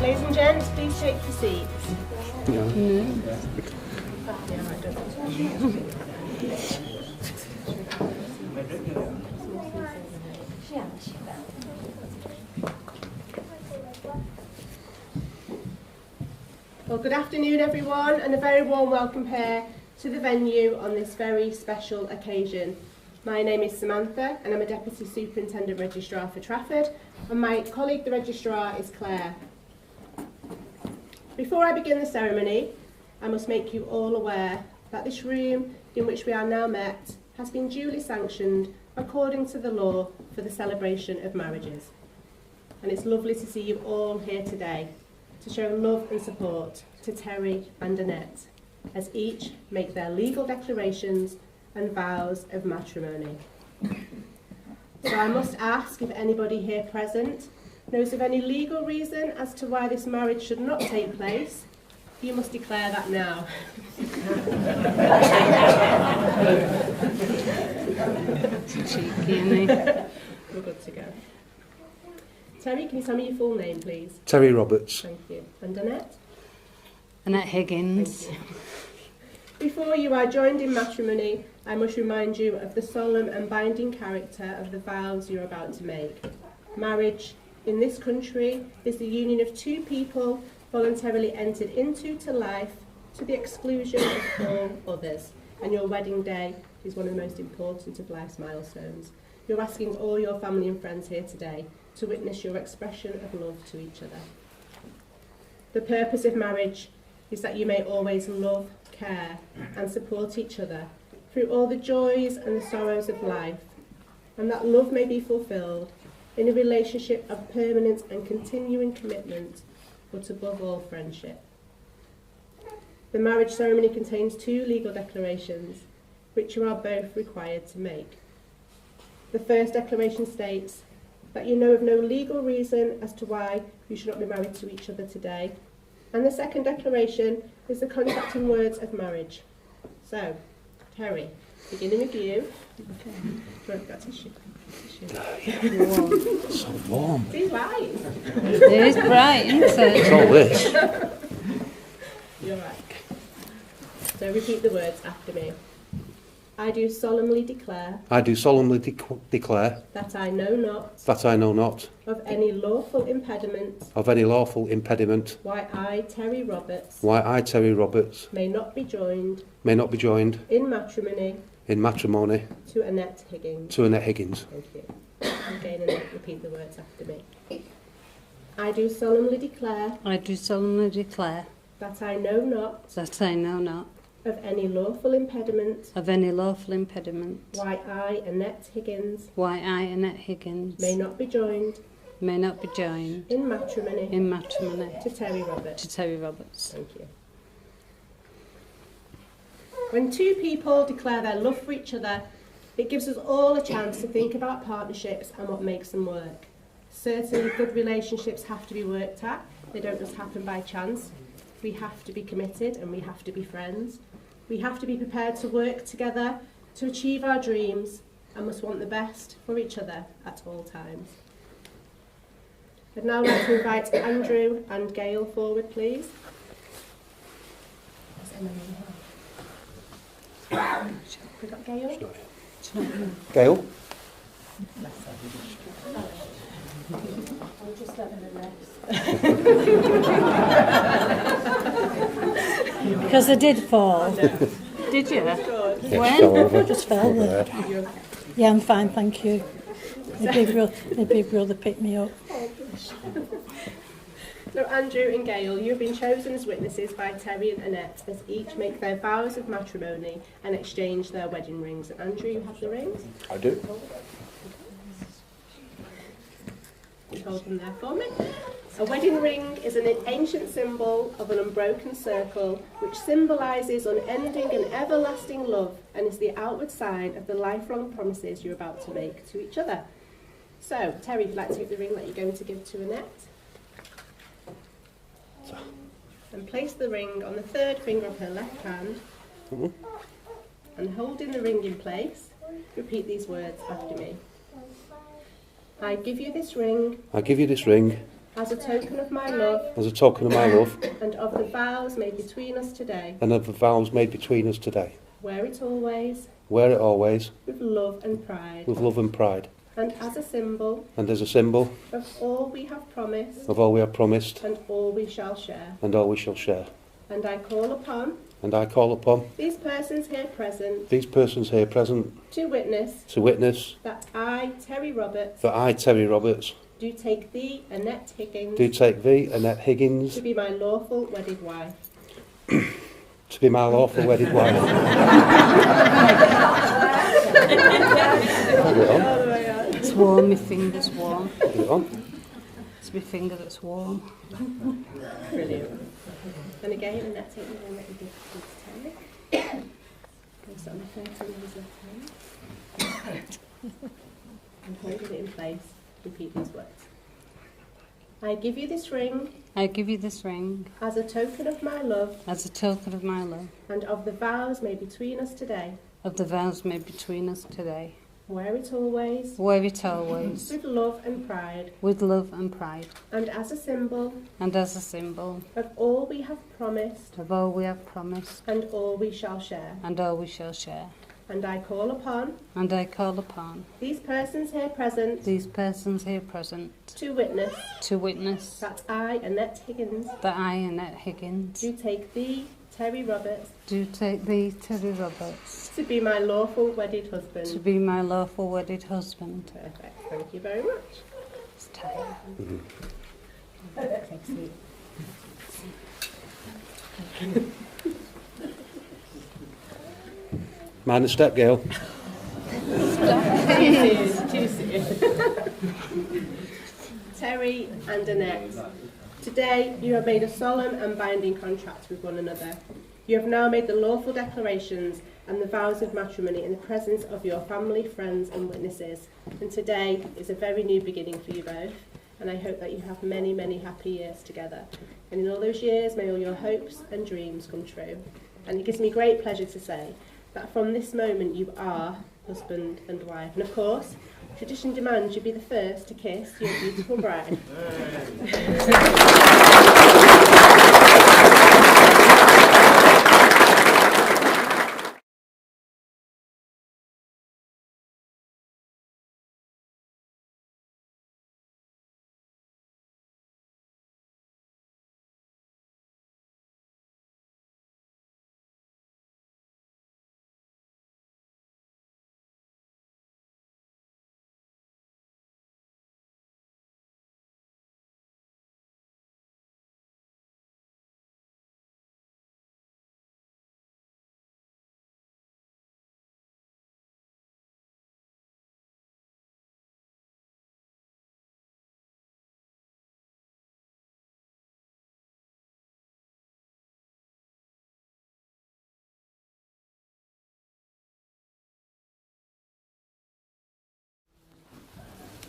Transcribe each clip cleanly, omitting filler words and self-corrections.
Ladies and gents, please take your seats. Well, good afternoon everyone, and a very warm welcome here to the venue on this very special occasion. My name is Samantha and I'm a Deputy Superintendent Registrar for Trafford, and my colleague the Registrar is Claire. Before I begin the ceremony, I must make you all aware that this room in which we are now met has been duly sanctioned according to the law for the celebration of marriages. And it's lovely to see you all here today to show love and support to Terry and Annette as each make their legal declarations and vows of matrimony. So I must ask if anybody here present knows of any legal reason as to why this marriage should not take place. You must declare that now. We're good to go. Terry, can you tell me your full name, please? Terry Roberts. Thank you. And Annette? Annette Higgins. Before you are joined in matrimony, I must remind you of the solemn and binding character of the vows you're about to make. Marriage in this country is the union of two people voluntarily entered into to life to the exclusion of all others. And your wedding day is one of the most important of life's milestones. You're asking all your family and friends here today to witness your expression of love to each other. The purpose of marriage is that you may always love, care and support each other through all the joys and the sorrows of life, and that love may be fulfilled in a relationship of permanent and continuing commitment, but above all friendship. The marriage ceremony contains two legal declarations, which you are both required to make. The first declaration states that you know of no legal reason as to why you should not be married to each other today, and the second declaration is the contracting words of marriage. So, Terry, beginning with you. Okay. Got tissue. So warm. It's light. It is bright, isn't it? It's all this. You're right. So repeat the words after me. I do solemnly declare I do solemnly declare that I know not that I know not of any lawful impediment of any lawful impediment why I, Terry Roberts, why I, Terry Roberts, may not be joined in matrimony to Annette Higgins. to Annette Higgins. Thank you. Again, Annette, repeat the words after me. I do solemnly declare I do solemnly declare that I know not that I know not of any lawful impediment of any lawful impediment why I, Annette Higgins, why I, Annette Higgins, may not be joined in matrimony to Terry Roberts. to Terry Roberts. Thank you. When two people declare their love for each other, it gives us all a chance to think about partnerships and what makes them work. Certainly good relationships have to be worked at. They don't just happen by chance. We have to be committed and we have to be friends. We have to be prepared to work together to achieve our dreams and must want the best for each other at all times. I'd now like to invite Andrew and Gail forward, please. We got Gail? Gail? I'm just having a rest. Because they did fall. Did you? Good. Yes, fell over. Just fell there. You okay? Yeah, I'm fine, thank you. My big brother picked me up. So Andrew and Gail, you have been chosen as witnesses by Terry and Annette as each make their vows of matrimony and exchange their wedding rings. And Andrew, you have the rings. I do. Hold them there for me. A wedding ring is an ancient symbol of an unbroken circle which symbolises unending and everlasting love and is the outward sign of the lifelong promises you're about to make to each other. So, Terry, if you'd like to take the ring that you're going to give to Annette. And place the ring on the third finger of her left hand. And holding the ring in place, repeat these words after me. I give you this ring I give you this ring as a token of my love as a token of my love and of the vows made between us today. and of the vows made between us today. Wear it always Wear it always with love and pride, with love and pride, and as a symbol and as a symbol of all we have promised of all we have promised and all we shall share. and all we shall share. And I call upon And I call upon these persons here present these persons here present to witness to witness that I, Terry Roberts, that I, Terry Roberts, do take thee, Annette Higgins, do take thee, Annette Higgins, to be my lawful wedded wife. to be my lawful wedded wife. Put it on. Oh my God. It's warm, my finger's warm. Put it on. It's my finger that's warm. Brilliant. And again, Annette, take the ring that you give to Terry. Place it on the third finger of his left hand. And holding it in place, repeat these words. I give you this ring I give you this ring as a token of my love as a token of my love, and of the vows made between us today. of the vows made between us today. Wear it always Wear it always with love and pride, with love and pride, and as a symbol and as a symbol of all we have promised of all we have promised and all we shall share. and all we shall share. And I call upon And I call upon these persons here present these persons here present to witness to witness that I, Annette Higgins, that I, Annette Higgins, do take thee, Terry Roberts, do take thee, Terry Roberts, to be my lawful wedded to husband. be my lawful wedded husband. Perfect. Thank you very much. It's tired. Take a seat. Mind the step, Gail. Too soon. Terry and Annette, today you have made a solemn and binding contract with one another. You have now made the lawful declarations and the vows of matrimony in the presence of your family, friends and witnesses. And today is a very new beginning for you both. And I hope that you have many, many happy years together. And in all those years, may all your hopes and dreams come true. And it gives me great pleasure to say that from this moment you are husband and wife. And of course, tradition demands you be the first to kiss your beautiful bride.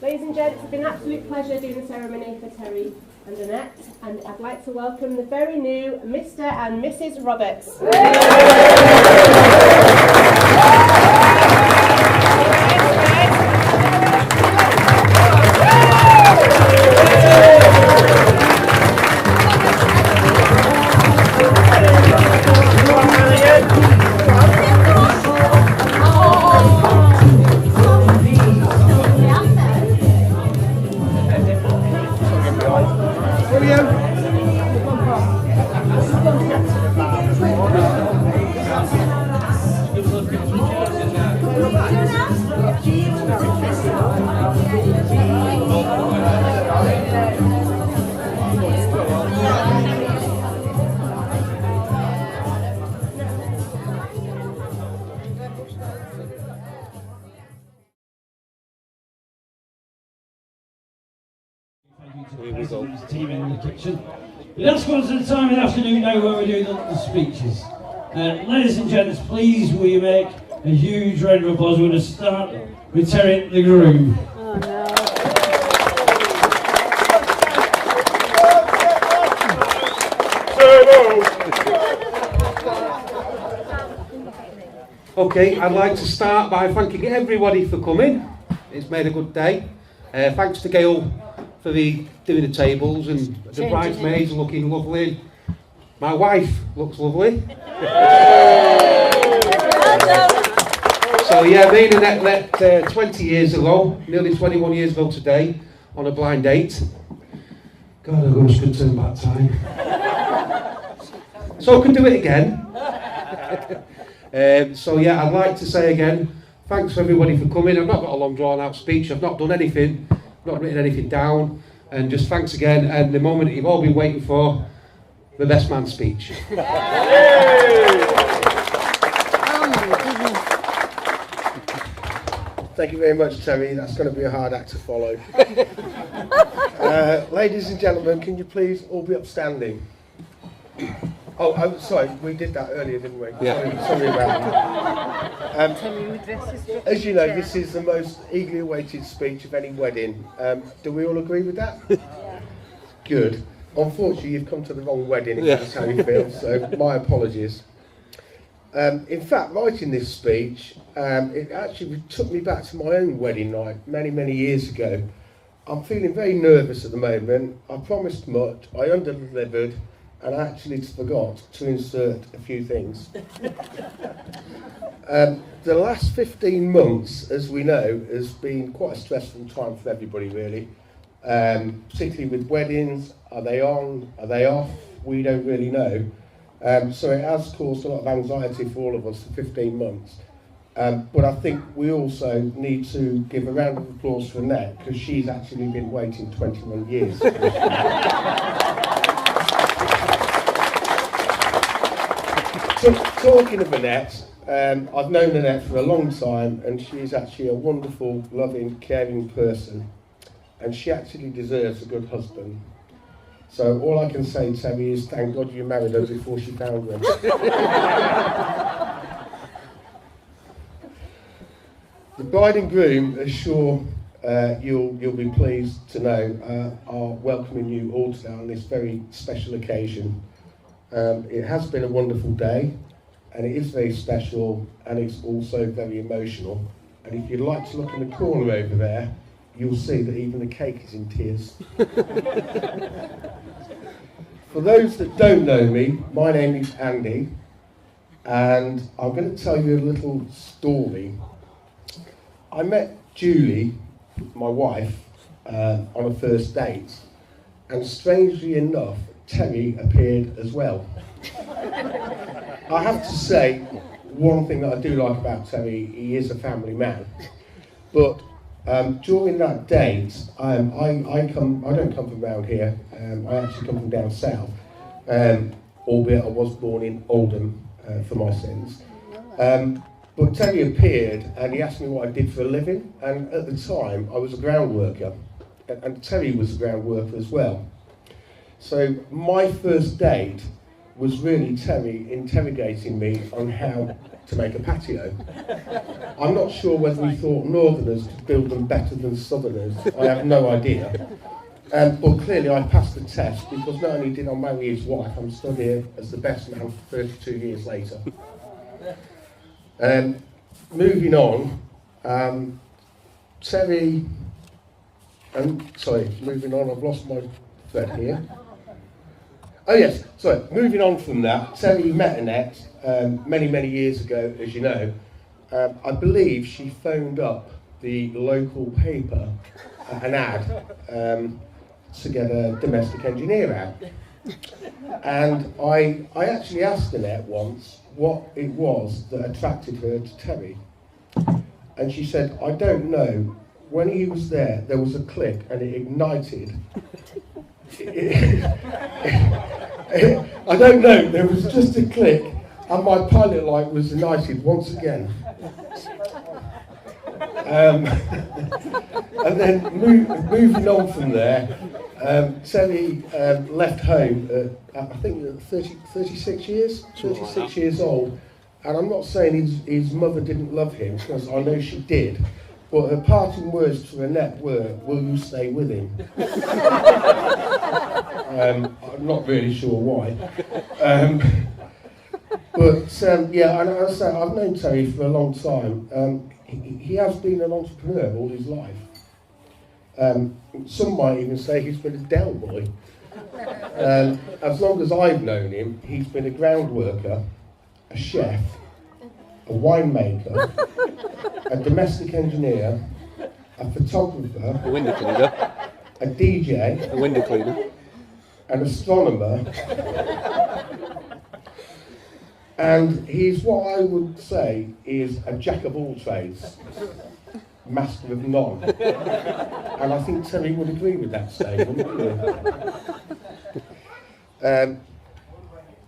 Ladies and gents, it's been an absolute pleasure doing the ceremony for Terry and Annette, and I'd like to welcome the very new Mr. and Mrs. Roberts. Here we go. Team in the kitchen. That's gone to the time of the afternoon now where we're doing the speeches. Ladies and gents, please will you make a huge round of applause. We're going to start with Terry the groom. Okay, I'd like to start by thanking everybody for coming. It's made a good day. Thanks to Gail for doing the tables, and the bridesmaids are looking lovely. My wife looks lovely. So yeah, me and Annette met 20 years ago, nearly 21 years ago today, on a blind date. God, I wish I could turn back time. So I can do it again. So yeah, I'd like to say again, thanks for everybody for coming. I've not got a long drawn out speech, I've not done anything, not written anything down, and just thanks again, and the moment that you've all been waiting for, the best man speech. Thank you very much, Terry. That's going to be a hard act to follow. Ladies and gentlemen, can you please all be upstanding? Oh, sorry, we did that earlier, didn't we? Yeah. Sorry about that. As you know, this is the most eagerly awaited speech of any wedding. Do we all agree with that? Good. Unfortunately, you've come to the wrong wedding, if that's how you feel, so my apologies. In fact, writing this speech, it actually took me back to my own wedding night many, many years ago. I'm feeling very nervous at the moment. I promised much, I under-delivered, and I actually forgot to insert a few things. The last 15 months, as we know, has been quite a stressful time for everybody, really. Particularly with weddings. Are they on? Are they off? We don't really know. So it has caused a lot of anxiety for all of us for 15 months. But I think we also need to give a round of applause for Annette, because she's actually been waiting 21 years. Talking of Annette, I've known Annette for a long time, and she's actually a wonderful, loving, caring person. And she actually deserves a good husband. So all I can say, Terry, is thank God you married her before she found one. The bride and groom, as sure you'll be pleased to know, are welcoming you all today on this very special occasion. It has been a wonderful day, and it is very special, and it's also very emotional. And if you'd like to look in the corner over there, you'll see that even the cake is in tears. For those that don't know me, my name is Andy, and I'm going to tell you a little story. I met Julie, my wife, on a first date, and strangely enough, Terry appeared as well. I have to say, one thing that I do like about Terry, he is a family man, but during that date, I don't come from around here. I actually come from down south, albeit I was born in Oldham for my sins. But Terry appeared and he asked me what I did for a living, and at the time I was a ground worker, and Terry was a ground worker as well. So my first date was really Terry interrogating me on how to make a patio. I'm not sure whether he thought Northerners could build them better than Southerners. I have no idea. But clearly I passed the test, because not only did I marry his wife, I'm still here as the best man 32 years later. Moving on, moving on, I've lost my thread here. Oh yes, sorry, moving on from that, Terry met Annette many, many years ago, as you know. I believe she phoned up the local paper, an ad, to get a domestic engineer out. And I actually asked Annette once what it was that attracted her to Terry. And she said, I don't know. When he was there was a click and it ignited. I don't know, there was just a click and my pilot light was ignited once again. And then moving on from there, Terry left home at, I think, 36 years old. And I'm not saying his mother didn't love him, because I know she did. But her parting words to Annette were, will you stay with him? I'm not really sure why. Yeah, and as I say, I've known Terry for a long time. He has been an entrepreneur all his life. Some might even say he's been a Dell boy. As long as I've known him, he's been a ground worker, a chef, a winemaker, a domestic engineer, a photographer, A window cleaner. a DJ, A window cleaner. an astronomer, and he's what I would say is a jack of all trades, master of none. And I think Terry would agree with that statement, wouldn't he?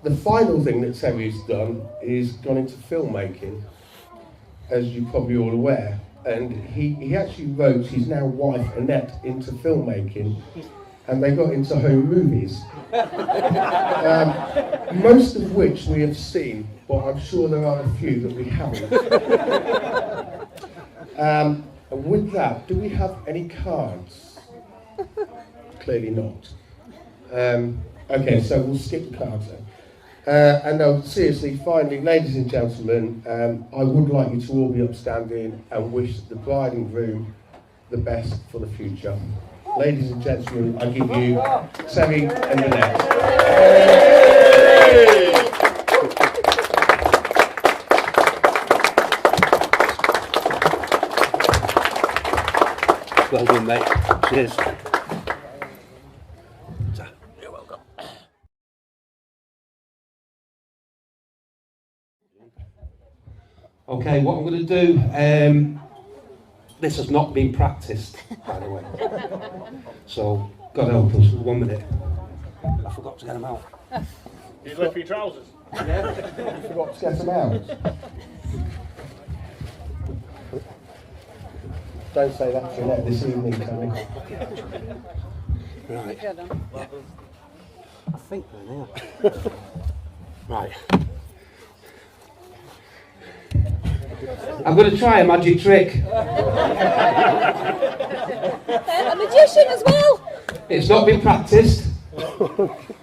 The final thing that Terry's done is gone into filmmaking, as you're probably all aware. And he actually wrote his now wife Annette into filmmaking, and they got into home movies. Most of which we have seen, but I'm sure there are a few that we haven't. And with that, do we have any cards? Clearly not. Okay, so we'll skip the cards then. And no, seriously, finally, ladies and gentlemen, I would like you to all be upstanding and wish the bride and groom the best for the future. Ladies and gentlemen, I give you Terry and Annette. Well done, mate. Cheers. You're welcome. Okay, what I'm going to do, this has not been practiced, by the way. So, God help us, 1 minute. I forgot to get them out. You left your trousers? Yeah, you forgot to get them out. Don't say that to Annette this evening, Tony. Right. Get 'em. I think they're there. Right. I'm going to try a magic trick. A magician as well. It's not been practiced.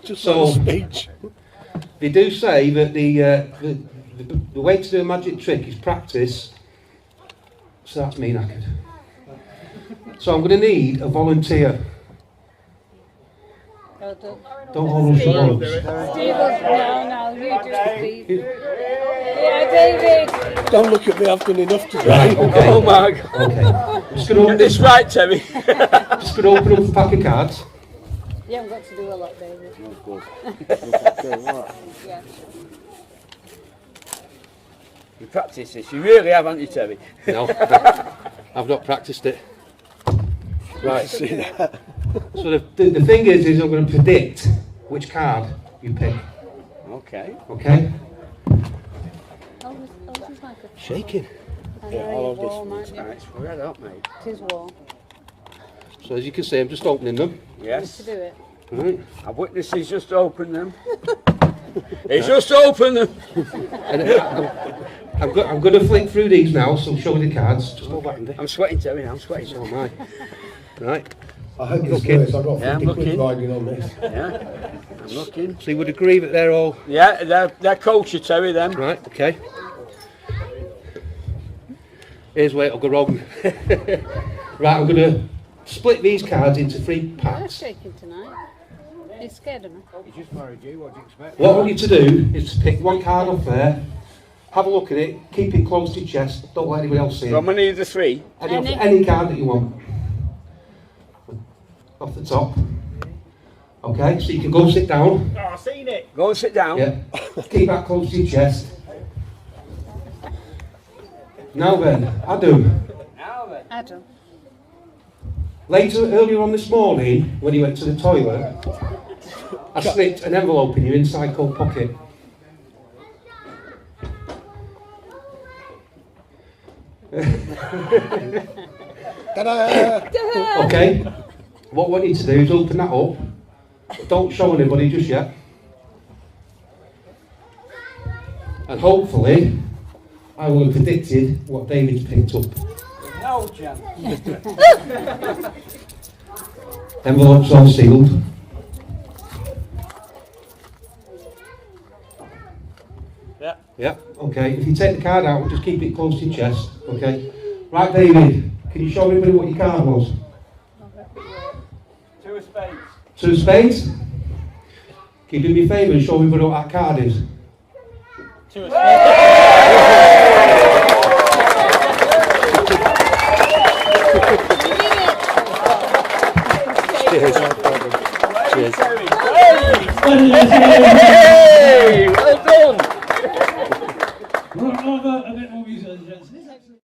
So Speech. they do say that the way to do a magic trick is practice. So that's me knackered. So I'm going to need a volunteer. Don't hold on to No, you do it, Steve. Yeah, David. Don't look at me, I've done enough today. Right, okay. Oh my God. Okay. Just going to Get this right, Terry. just going to open up a pack of cards. You haven't got to do a lot, David. Yeah. You practice this, you really have, haven't you, Terry? No, I've not practiced it. Right. See that? So the thing is I'm going to predict which card you pick. Okay. Okay? Hold this microphone. Shaking. I Yeah, know I'll you're hold warm, this. aren't you? It's spread up, mate. It is warm. So as you can see, I'm just opening them. To Yes. do it. Right. I've witnessed he's just opened them. He's just opened them. And I'm going to flick through these now, so show me the cards. Just hold back, Andy. I'm sweating, Terry, now, I'm sweating. So am I. Right. I hope this Looking. works. I've got Yeah, I'm 50 quid looking. riding on this. Yeah, I'm looking. So you would agree that they're all... Yeah, they're culture, Terry, them. Right, okay. Here's where it'll go wrong. Right, I'm going to split these cards into 3 I'm packs. shaking tonight. You scared of me? He just married you, what do you expect? What I want you to do is to pick one card off there, have a look at it, keep it close to your chest, don't let anybody else see From it. any of the 3? Any card that you want. Off the top. Okay, so you can go sit down. Oh, I've seen it. Go and sit down. Yeah. Keep that close to your chest. Now then, Adam. Adam. Earlier on this morning, when you went to the toilet, I slipped an envelope in your inside coat pocket. Okay, what I want you to do is open that up. Don't show anybody just yet. And hopefully, I will have predicted what David's picked up. No chance. Envelope's all sealed. Yeah. Yeah, okay. If you take the card out, just keep it close to your chest, okay? Right, David, can you show everybody what your card was? 2 of spades. 2 of spades? Can you do me a favour and show everybody what that card is? 2 of spades. Cheers. Cheers. Hey! Well done. Right, I'll have a bit more music, ladies and gents.